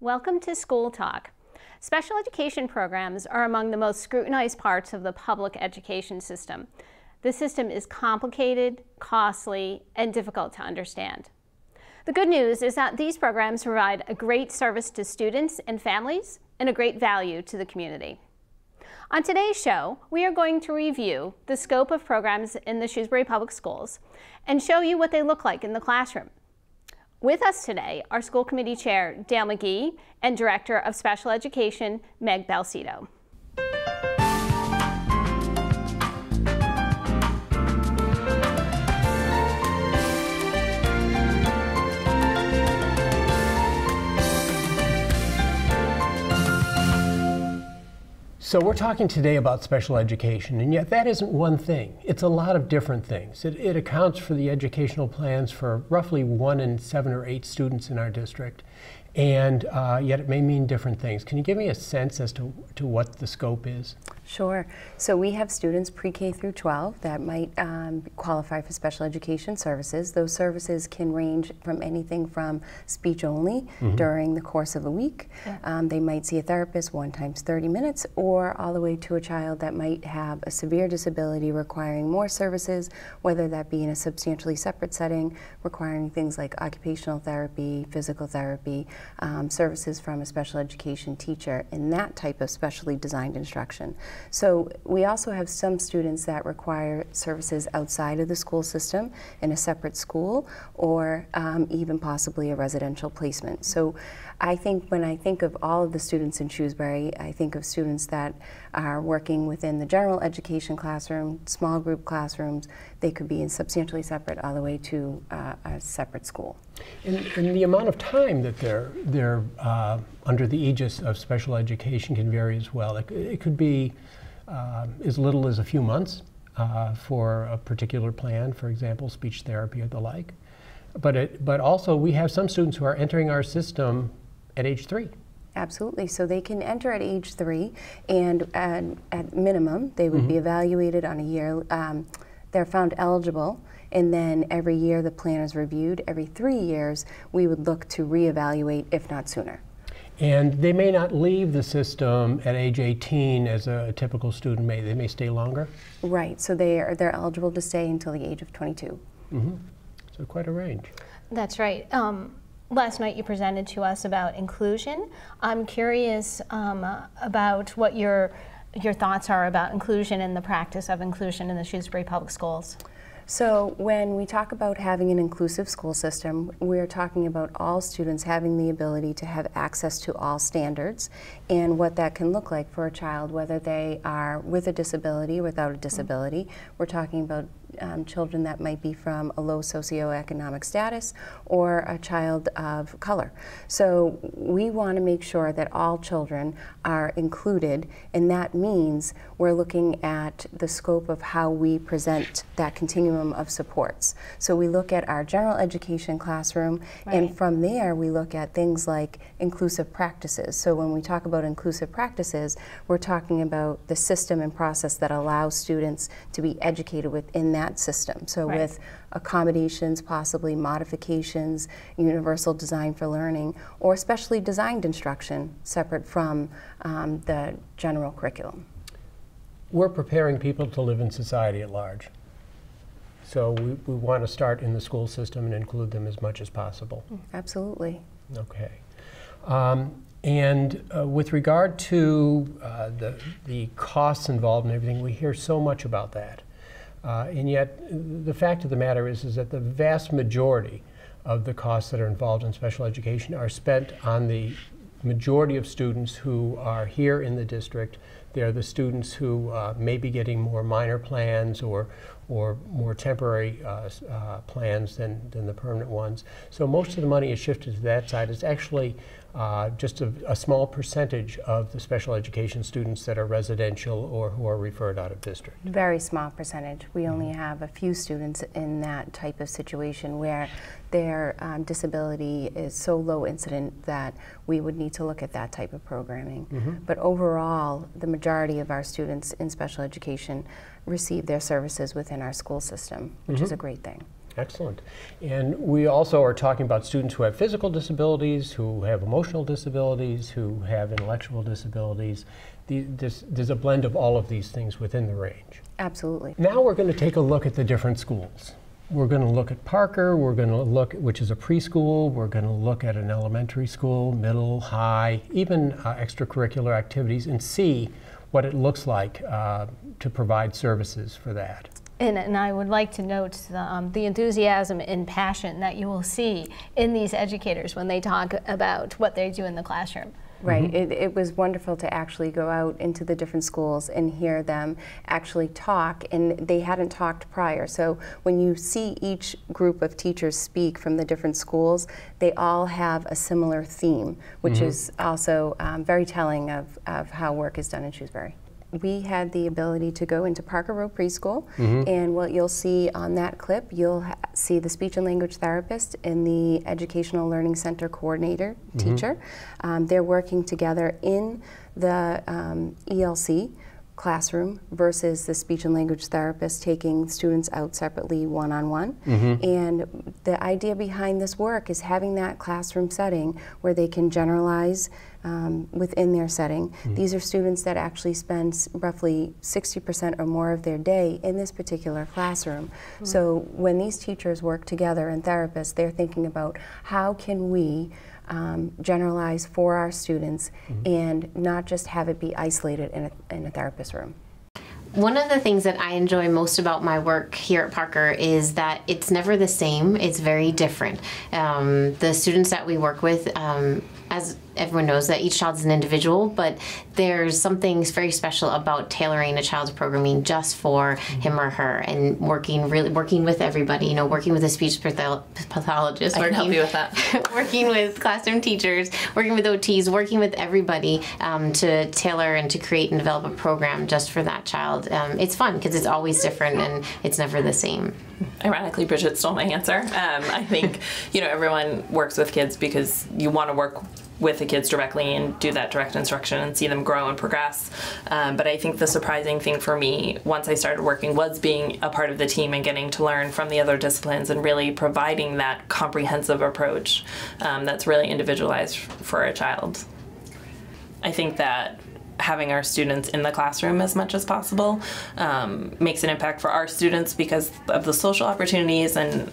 Welcome to School Talk. Special education programs are among the most scrutinized parts of the public education system. The system is complicated, costly, and difficult to understand. The good news is that these programs provide a great service to students and families and a great value to the community. On today's show, we are going to review the scope of programs in the Shrewsbury Public Schools and show you what they look like in the classroom. With us today are School Committee Chair Dale McGee and Director of Special Education Meg Balsito. So we're talking today about special education, and yet that isn't one thing. It's a lot of different things. It accounts for the educational plans for roughly 1 in 7 or 8 students in our district, and yet it may mean different things. Can you give me a sense as to what the scope is? Sure. So we have students pre-K through 12 that might qualify for special education services. Those services can range from anything from speech only during the course of a week. Yeah. They might see a therapist 1 times 30 minutes, or all the way to a child that might have a severe disability requiring more services, whether that be in a substantially separate setting, requiring things like occupational therapy, physical therapy, services from a special education teacher, and that type of specially designed instruction. So we also have some students that require services outside of the school system in a separate school, or even possibly a residential placement. So I think when I think of all of the students in Shrewsbury, I think of students that are working within the general education classroom, small group classrooms. They could be in substantially separate all the way to a separate school. And the amount of time that they're under the aegis of special education can vary as well. It could be as little as a few months for a particular plan, for example, speech therapy or the like. But also we have some students who are entering our system at age 3. Absolutely. So they can enter at age 3, and at minimum they would be evaluated on a year. They're found eligible, and then every year the plan is reviewed. Every 3 years we would look to reevaluate, if not sooner. And they may not leave the system at age 18 as a typical student may. They may stay longer? Right. So they're eligible to stay until the age of 22. So quite a range. That's right. Last night you presented to us about inclusion. I'm curious about what your thoughts are about inclusion and the practice of inclusion in the Shrewsbury Public Schools. So when we talk about having an inclusive school system, we're talking about all students having the ability to have access to all standards, and what that can look like for a child, whether they are with a disability or without a disability. We're talking about children that might be from a low socioeconomic status or a child of color. So we want to make sure that all children are included, and that means we're looking at the scope of how we present that continuum of supports. So we look at our general education classroom, and from there we look at things like inclusive practices. So when we talk about inclusive practices, we're talking about the system and process that allows students to be educated within that system. So with accommodations, possibly modifications, universal design for learning, or specially designed instruction separate from the general curriculum. We're preparing people to live in society at large. So we want to start in the school system and include them as much as possible. Absolutely. Okay. And with regard to the costs involved and everything, we hear so much about that. And yet, the fact of the matter is that the vast majority of the costs that are involved in special education are spent on the majority of students who are here in the district. They're the students who may be getting more minor plans or more temporary plans than the permanent ones. So most of the money is shifted to that side. It's actually just a small percentage of the special education students that are residential or who are referred out of district. Very small percentage. We only have a few students in that type of situation where their disability is so low incident that we would need to look at that type of programming. But overall, the majority of our students in special education receive their services within our school system, which is a great thing. Excellent. And we also are talking about students who have physical disabilities, who have emotional disabilities, who have intellectual disabilities. There's a blend of all of these things within the range. Absolutely. Now we're going to take a look at the different schools. We're going to look at Parker, we're going to look, which is a preschool, we're going to look at an elementary school, middle, high, even extracurricular activities, and see what it looks like to provide services for that. And I would like to note the enthusiasm and passion that you will see in these educators when they talk about what they do in the classroom. Right. Mm-hmm. It was wonderful to actually go out into the different schools and hear them actually talk, and they hadn't talked prior. So when you see each group of teachers speak from the different schools, they all have a similar theme, which is also very telling of how work is done in Shrewsbury. We had the ability to go into Parker Road Preschool, and what you'll see on that clip, you'll see the speech and language therapist and the Educational Learning Center coordinator teacher. They're working together in the ELC classroom versus the speech and language therapist taking students out separately one-on-one. And the idea behind this work is having that classroom setting where they can generalize within their setting. These are students that actually spend roughly 60% or more of their day in this particular classroom. So when these teachers work together and therapists, they're thinking about how can we generalize for our students and not just have it be isolated in a therapist room. One of the things that I enjoy most about my work here at Parker is that it's never the same, it's very different. The students that we work with, as everyone knows, that each child's an individual, but there's something very special about tailoring a child's programming just for him or her, and working with everybody. You know, working with a speech pathologist, I can help you with that. Working with classroom teachers, working with OTs, working with everybody to tailor and to create and develop a program just for that child. It's fun because it's always different and it's never the same. Ironically, Bridget stole my answer. I think, you know, everyone works with kids because you want to work with the kids directly and do that direct instruction and see them grow and progress. But I think the surprising thing for me once I started working was being a part of the team and getting to learn from the other disciplines and really providing that comprehensive approach that's really individualized for a child. I think that having our students in the classroom as much as possible makes an impact for our students because of the social opportunities and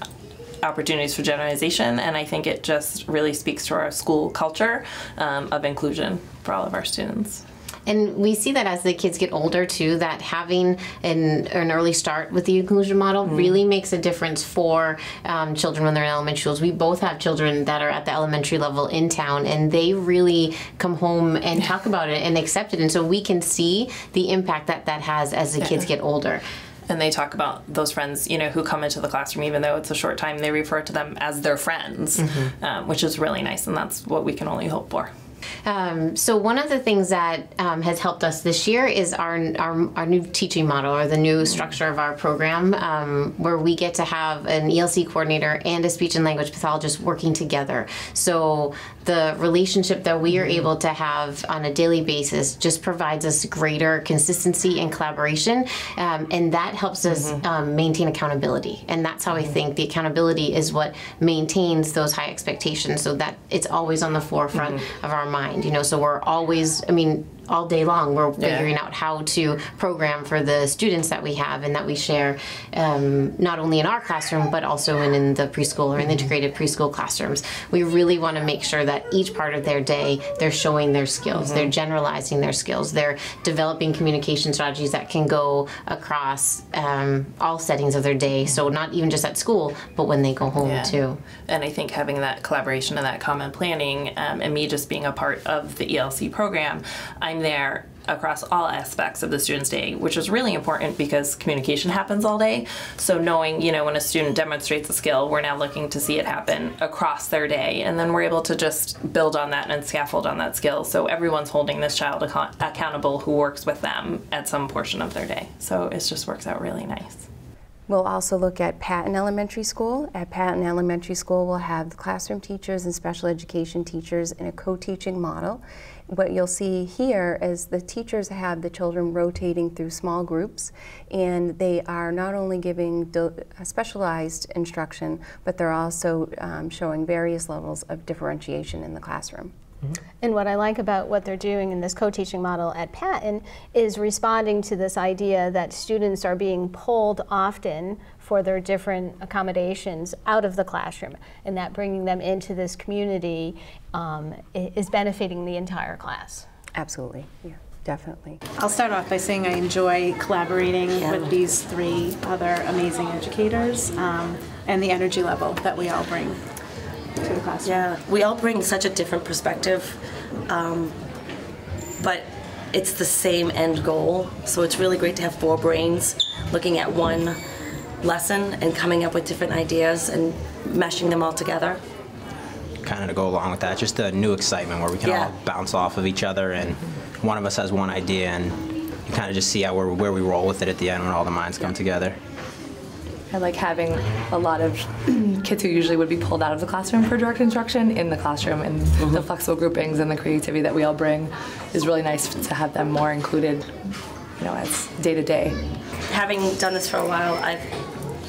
opportunities for generalization, and I think it just really speaks to our school culture of inclusion for all of our students. And we see that as the kids get older too, that having an early start with the inclusion model really makes a difference for children when they're in elementary schools. We both have children that are at the elementary level in town, and they really come home and talk about it and accept it. And so we can see the impact that that has as the kids get older. And they talk about those friends, you know, who come into the classroom, even though it's a short time, they refer to them as their friends, which is really nice, and that's what we can only hope for. So one of the things that has helped us this year is our new teaching model, or the new structure of our program, where we get to have an ELC coordinator and a speech and language pathologist working together. So the relationship that we are able to have on a daily basis just provides us greater consistency and collaboration, and that helps us maintain accountability. And that's how I think the accountability is what maintains those high expectations, so that it's always on the forefront of our mind. You know, so we're always, I mean, all day long we're figuring out how to program for the students that we have and that we share, not only in our classroom but also in the preschool or in the integrated preschool classrooms. We really want to make sure that each part of their day they're showing their skills, they're generalizing their skills, they're developing communication strategies that can go across all settings of their day, so not even just at school but when they go home too. And I think having that collaboration and that common planning, and me just being a part of the ELC program, I'm there across all aspects of the student's day, which is really important because communication happens all day. So knowing, you know, when a student demonstrates a skill, we're now looking to see it happen across their day, and then we're able to just build on that and scaffold on that skill. So everyone's holding this child accountable who works with them at some portion of their day. So it just works out really nice. We'll also look at Patton Elementary School. At Patton Elementary School, we'll have the classroom teachers and special education teachers in a co-teaching model. What you'll see here is the teachers have the children rotating through small groups, and they are not only giving specialized instruction, but they're also showing various levels of differentiation in the classroom. And what I like about what they're doing in this co-teaching model at Patton is responding to this idea that students are being pulled often for their different accommodations out of the classroom, and that bringing them into this community is benefiting the entire class. Absolutely, yeah, definitely. I'll start off by saying I enjoy collaborating with these 3 other amazing educators and the energy level that we all bring to the classroom. Yeah, we all bring such a different perspective, but it's the same end goal. So it's really great to have 4 brains looking at one lesson and coming up with different ideas and meshing them all together. Kind of to go along with that, just a new excitement where we can all bounce off of each other, and one of us has one idea, and you kind of just see how where we roll with it at the end when all the minds come together. I like having a lot of kids who usually would be pulled out of the classroom for direct instruction in the classroom, and the flexible groupings and the creativity that we all bring is really nice to have them more included, you know, as day to day. Having done this for a while, I've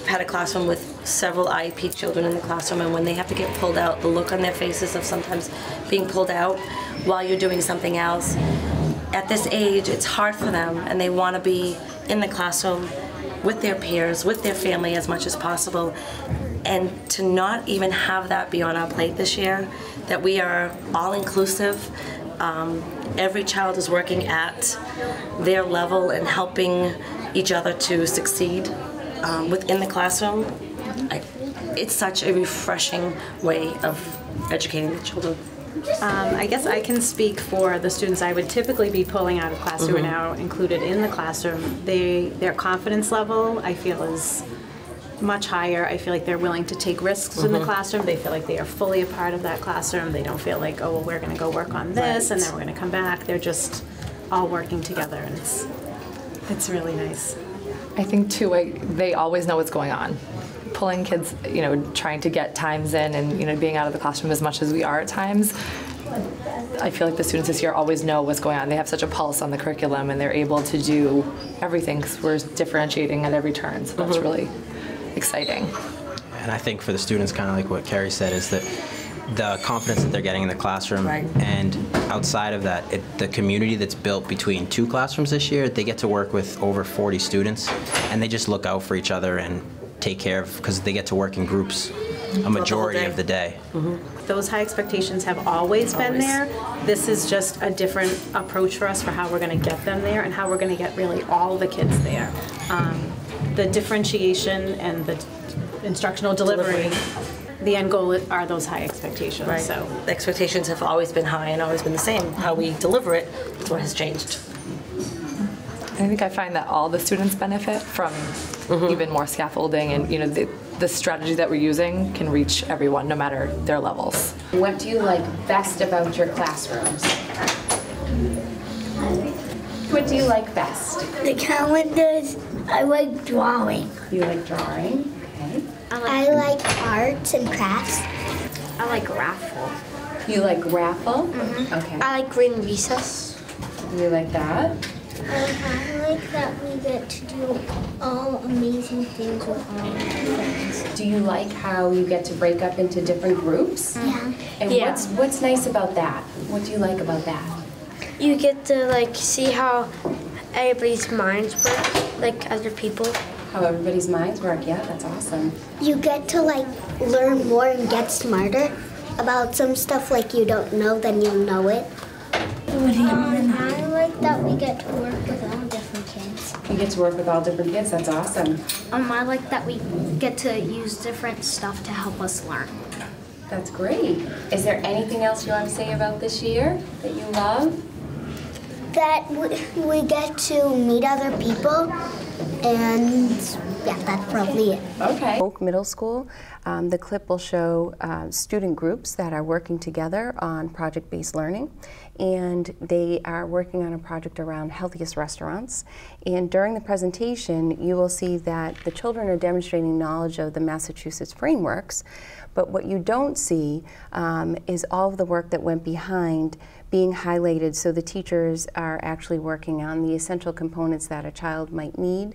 had a classroom with several IEP children in the classroom, and when they have to get pulled out, the look on their faces of sometimes being pulled out while you're doing something else. At this age, it's hard for them, and they want to be in the classroom with their peers, with their family as much as possible. And to not even have that be on our plate this year, that we are all inclusive, every child is working at their level and helping each other to succeed within the classroom. It's such a refreshing way of educating the children. I guess I can speak for the students I would typically be pulling out of class who are now included in the classroom. Their confidence level, I feel, is much higher. I feel like they're willing to take risks in the classroom. They feel like they are fully a part of that classroom. They don't feel like, oh, well, we're going to go work on this and then we're going to come back. They're just all working together, and it's really nice. I think too, they always know what's going on. Pulling kids, you know, trying to get times in and, you know, being out of the classroom as much as we are at times, I feel like the students this year always know what's going on. They have such a pulse on the curriculum, and they're able to do everything because we're differentiating at every turn, so that's really exciting. And I think for the students, kind of like what Carrie said, is that the confidence that they're getting in the classroom, and outside of that, the community that's built between 2 classrooms this year, they get to work with over 40 students, and they just look out for each other and take care of, because they get to work in groups a majority of the day. Those high expectations have always been there. This is just a different approach for us for how we're going to get them there and how we're going to get really all the kids there. The differentiation and the instructional delivery, the end goal are those high expectations. Right. So the expectations have always been high and always been the same. How we deliver it is what has changed. I think I find that all the students benefit from even more scaffolding, and, you know, the strategy that we're using can reach everyone no matter their levels. What do you like best about your classrooms? What do you like best? The calendars. I like drawing. You like drawing? Okay. I like arts and crafts. I like raffle. You like raffle? Okay. I like green recess. You like that? I like that we get to do all amazing things with all our friends. Do you like how you get to break up into different groups? Yeah. And what's nice about that? What do you like about that? You get to like see how everybody's minds work, like other people. How everybody's minds work, yeah, that's awesome. You get to like learn more and get smarter about some stuff like you don't know, then you'll know it. I like that we get to work with all different kids. You get to work with all different kids, that's awesome. I like that we get to use different stuff to help us learn. That's great. Is there anything else you want to say about this year that you love? That we get to meet other people and Yeah, that's probably it. Okay. Oak Middle School, the clip will show student groups that are working together on project-based learning, and they are working on a project around healthiest restaurants. And during the presentation, you will see that the children are demonstrating knowledge of the Massachusetts frameworks, but what you don't see is all of the work that went behind being highlighted, so the teachers are actually working on the essential components that a child might need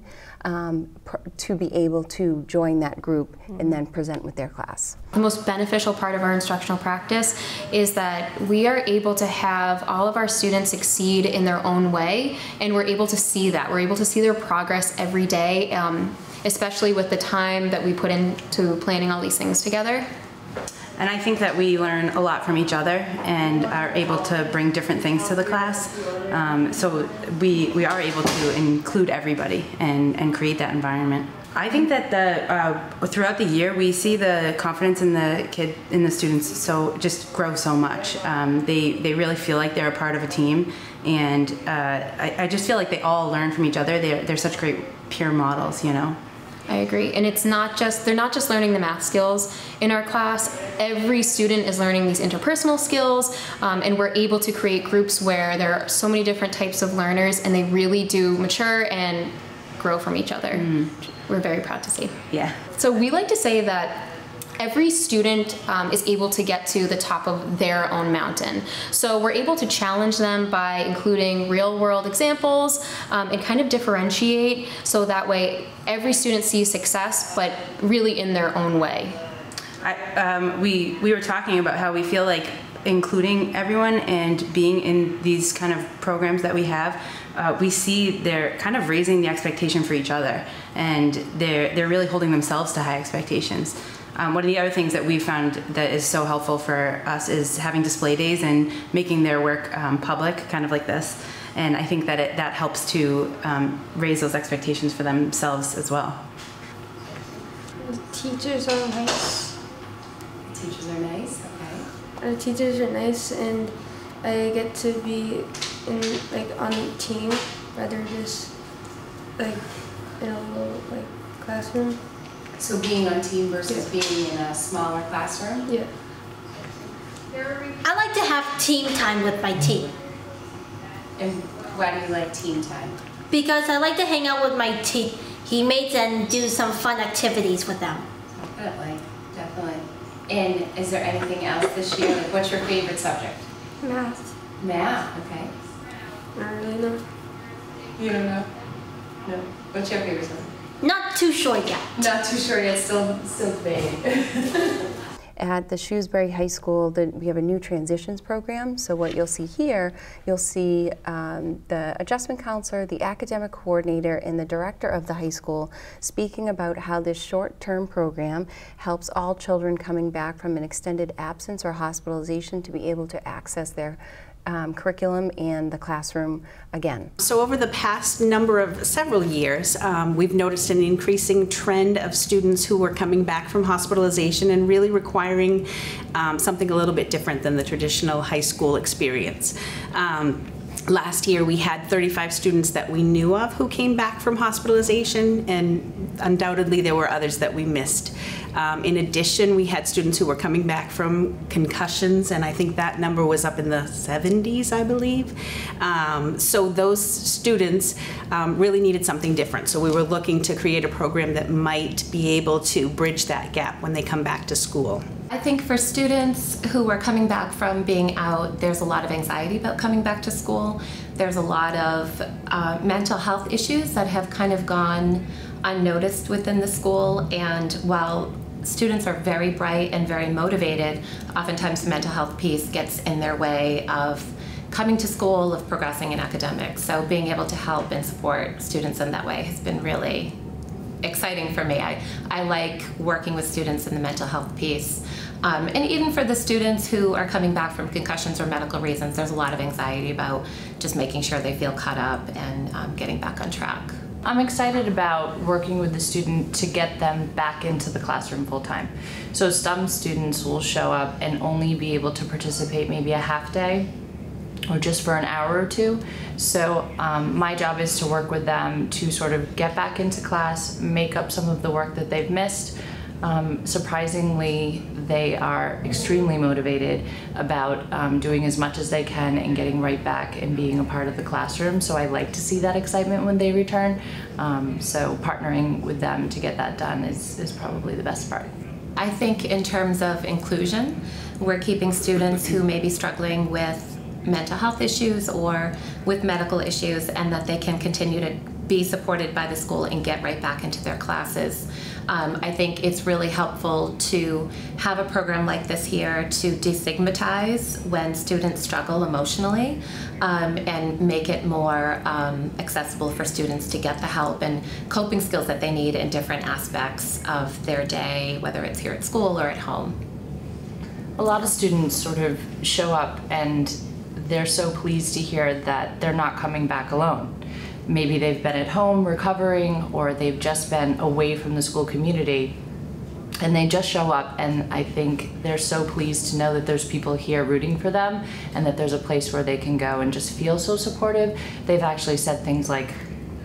to be able to join that group and then present with their class. The most beneficial part of our instructional practice is that we are able to have all of our students succeed in their own way, and we're able to see that. We're able to see their progress every day, especially with the time that we put into planning all these things together. And I think that we learn a lot from each other and are able to bring different things to the class. So we are able to include everybody and create that environment. I think that throughout the year we see the confidence in the students just grow so much. They really feel like they're a part of a team, and I just feel like they all learn from each other. They're such great peer models, you know. I agree, and they're not just learning the math skills in our class. Every student is learning these interpersonal skills, and we're able to create groups where there are so many different types of learners, and they really do mature and grow from each other. We're very proud to see. Yeah. So we like to say that every student is able to get to the top of their own mountain. So we're able to challenge them by including real world examples and kind of differentiate, so that way every student sees success, but really in their own way. We were talking about how we feel like including everyone and being in these kind of programs that we have, we see they're kind of raising the expectation for each other, and they're really holding themselves to high expectations. One of the other things that we found that is so helpful for us is having display days and making their work public, kind of like this. And I think that that helps to raise those expectations for themselves as well. The teachers are nice. The teachers are nice, okay. Our teachers are nice, and I get to be on a team rather than just in a little classroom. So being on team versus being in a smaller classroom? Yeah. I like to have team time with my team. And why do you like team time? Because I like to hang out with my teammates and do some fun activities with them. Definitely, definitely. And is there anything else this year? Like, what's your favorite subject? Math. Math, okay. I don't really know. You don't know? No. What's your favorite subject? Not too sure yet. Not too sure yet, still vague. At the Shrewsbury High School, we have a new transitions program. So what you'll see here, you'll see the adjustment counselor, the academic coordinator, and the director of the high school speaking about how this short-term program helps all children coming back from an extended absence or hospitalization to be able to access their curriculum and the classroom again. So over the past several years, we've noticed an increasing trend of students who were coming back from hospitalization and really requiring something a little bit different than the traditional high school experience. Last year we had 35 students that we knew of who came back from hospitalization, and undoubtedly there were others that we missed. In addition, we had students who were coming back from concussions, and I think that number was up in the 70s, I believe. So those students really needed something different. So we were looking to create a program that might be able to bridge that gap when they come back to school. I think for students who are coming back from being out, there's a lot of anxiety about coming back to school. There's a lot of mental health issues that have kind of gone unnoticed within the school, and while students are very bright and very motivated, oftentimes the mental health piece gets in their way of coming to school, of progressing in academics. So being able to help and support students in that way has been really exciting for me. I like working with students in the mental health piece. And even for the students who are coming back from concussions or medical reasons, there's a lot of anxiety about just making sure they feel caught up and getting back on track. I'm excited about working with the student to get them back into the classroom full time. So some students will show up and only be able to participate maybe a half day or just for an hour or two. So my job is to work with them to sort of get back into class, make up some of the work that they've missed. Surprisingly, they are extremely motivated about doing as much as they can and getting right back and being a part of the classroom. So I like to see that excitement when they return. So partnering with them to get that done is probably the best part. I think in terms of inclusion, we're keeping students who may be struggling with mental health issues or with medical issues, and that they can continue to be supported by the school and get right back into their classes. I think it's really helpful to have a program like this here to destigmatize when students struggle emotionally, and make it more accessible for students to get the help and coping skills that they need in different aspects of their day, whether it's here at school or at home. A lot of students sort of show up and they're so pleased to hear that they're not coming back alone. Maybe they've been at home recovering, or they've just been away from the school community, and they just show up, and I think they're so pleased to know that there's people here rooting for them and that there's a place where they can go and just feel so supportive. They've actually said things like,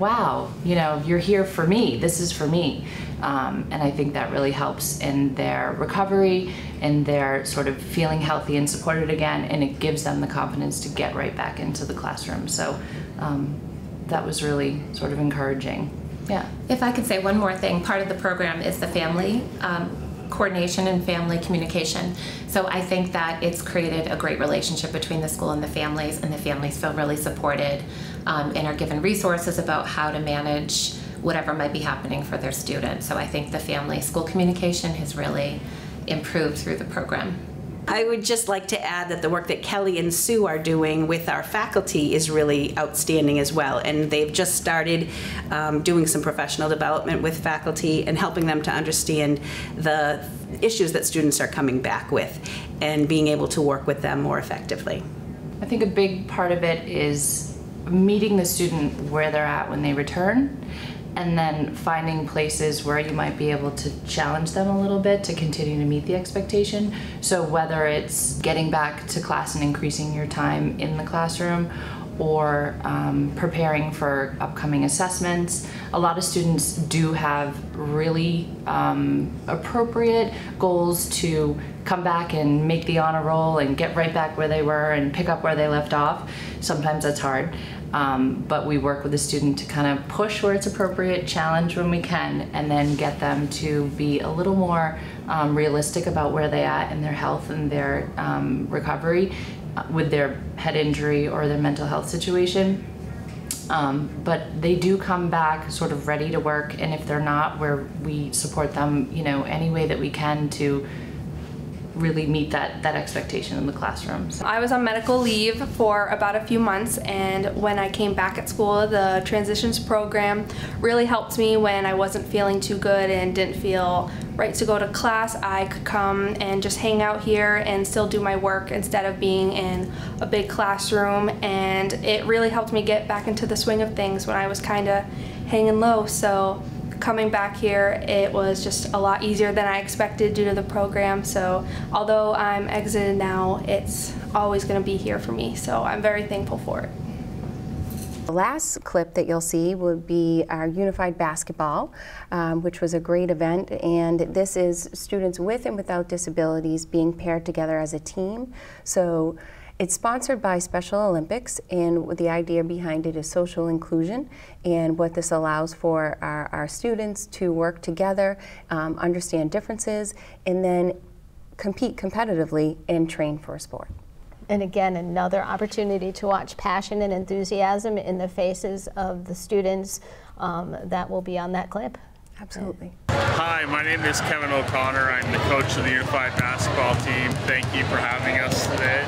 wow, you know, you're here for me, this is for me. And I think that really helps in their recovery and their sort of feeling healthy and supported again, and it gives them the confidence to get right back into the classroom. So that was really sort of encouraging. Yeah. If I could say one more thing, part of the program is the family coordination and family communication. So I think that it's created a great relationship between the school and the families feel really supported and are given resources about how to manage whatever might be happening for their students. So I think the family-school communication has really improved through the program. I would just like to add that the work that Kelly and Sue are doing with our faculty is really outstanding as well. And they've just started doing some professional development with faculty and helping them to understand the issues that students are coming back with and being able to work with them more effectively. I think a big part of it is meeting the student where they're at when they return, and then finding places where you might be able to challenge them a little bit to continue to meet the expectation. So whether it's getting back to class and increasing your time in the classroom, or preparing for upcoming assessments. A lot of students do have really appropriate goals to come back and make the honor roll and get right back where they were and pick up where they left off. Sometimes that's hard, but we work with the student to kind of push where it's appropriate, challenge when we can, and then get them to be a little more realistic about where they're at in their health and their recovery with their head injury or their mental health situation. But they do come back sort of ready to work, and if they're not, we support them, you know, any way that we can to really meet that expectation in the classroom. So. I was on medical leave for about a few months, and when I came back at school, the transitions program really helped me when I wasn't feeling too good and didn't feel right to go to class. I could come and just hang out here and still do my work instead of being in a big classroom, and it really helped me get back into the swing of things when I was kind of hanging low. So coming back here, it was just a lot easier than I expected due to the program. So although I'm exited now, it's always going to be here for me. So I'm very thankful for it. The last clip that you'll see would be our Unified Basketball, which was a great event, and this is students with and without disabilities being paired together as a team. So it's sponsored by Special Olympics, and the idea behind it is social inclusion, and what this allows for our students to work together, understand differences, and then compete competitively and train for a sport. And again, another opportunity to watch passion and enthusiasm in the faces of the students that will be on that clip. Absolutely. Hi, my name is Kevin O'Connor. I'm the coach of the Unified Basketball team. Thank you for having us today.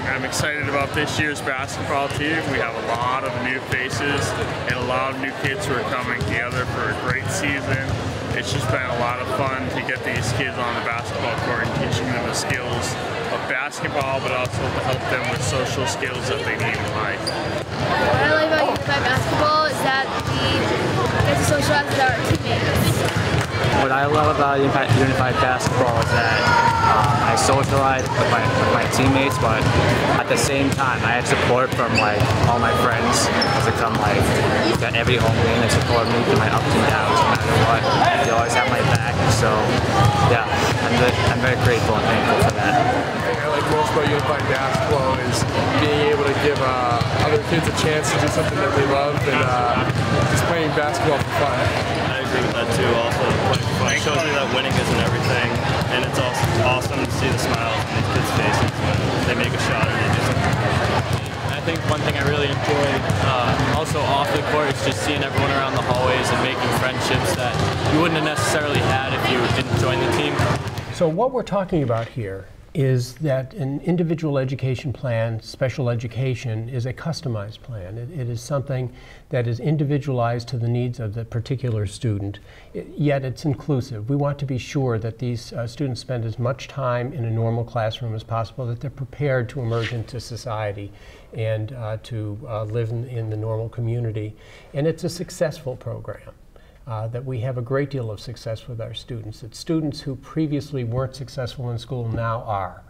I'm excited about this year's basketball team. We have a lot of new faces and a lot of new kids who are coming together for a great season. It's just been a lot of fun to get these kids on the basketball court and teaching them the skills of basketball, but also to help them with social skills that they need in life. What I like about Unified Basketball is that we get to socialize with our teammates. What I love about Unified Basketball is that I socialize with my teammates, but at the same time, I had support from like all my friends to come like to every home game and support me through my ups and downs, no matter what. They always have my back. So yeah, I'm very grateful and thankful for that. The thing I like most about Unified Basketball is being able to give other kids a chance to do something that they love and just playing basketball for fun. I agree with that too. Also, playing for fun shows me that winning isn't everything, and it's also awesome to see the smiles on these kids' faces when they make a shot and they do something. I think one thing I really enjoy also off the court is just seeing everyone around the hallways and making friendships that you wouldn't have necessarily had if you didn't join the team. So what we're talking about here is that an individual education plan, special education, is a customized plan. It is something that is individualized to the needs of the particular student, yet it's inclusive. We want to be sure that these students spend as much time in a normal classroom as possible, that they're prepared to emerge into society and to live in the normal community. And it's a successful program. That we have a great deal of success with our students. That students who previously weren't successful in school now are.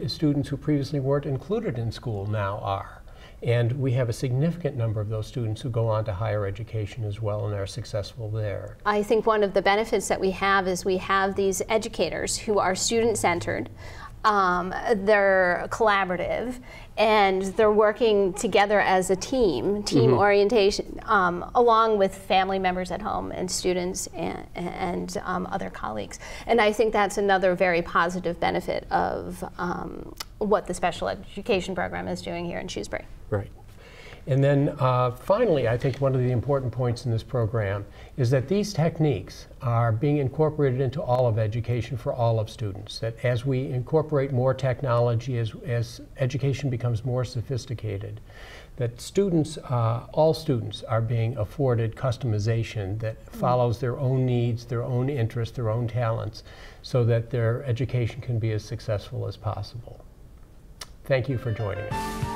Students who previously weren't included in school now are. And we have a significant number of those students who go on to higher education as well and are successful there. I think one of the benefits that we have is we have these educators who are student-centered. They're collaborative, and they're working together as a team orientation, along with family members at home and students and other colleagues. And I think that's another very positive benefit of what the special education program is doing here in Shrewsbury. Right. And then finally, I think one of the important points in this program is that these techniques are being incorporated into all of education for all of students. That as we incorporate more technology, as education becomes more sophisticated, that students, all students are being afforded customization that follows their own needs, their own interests, their own talents, so that their education can be as successful as possible. Thank you for joining us.